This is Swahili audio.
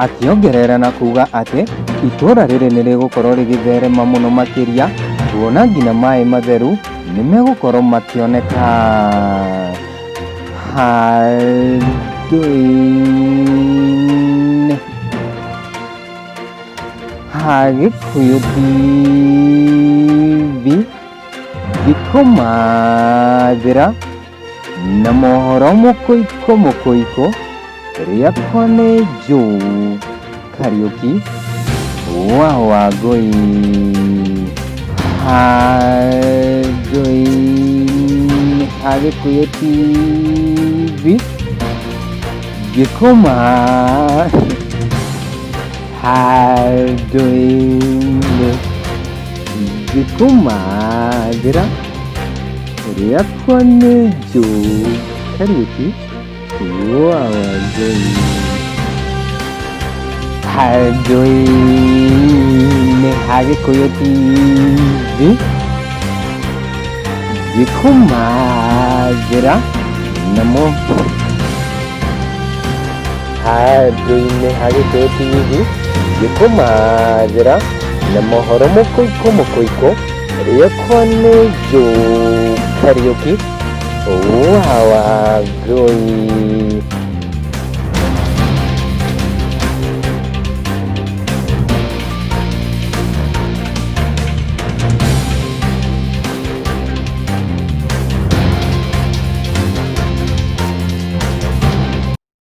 akĩongerera na kuuga atĩ itũũra rĩrĩ nĩ rĩgũkorwo rĩgĩtherema mũno makĩria kuona nginya maĩ matheru nĩ megũkorwo makĩoneka handũ-inĩ ha Gĩkũyũ TV ngĩkũmathĩra na mohoro mũkũikũ rĩakwa nĩ Joe Kariuki wa Wangũi handũ-inĩ ha Gĩkũyũ TV handũ-inĩ ngĩkũmathĩra rĩakwa nĩ Joe Kariuki wa Wangũi handũ-inĩ ha Gĩkũyũ TV ngĩkũmathĩra na handũ-inĩ ha Gĩkũyũ TV ngĩkũmathĩra na mohoro mũkũikũ rĩakwa nĩ Joe Kariuki wa Wangũi.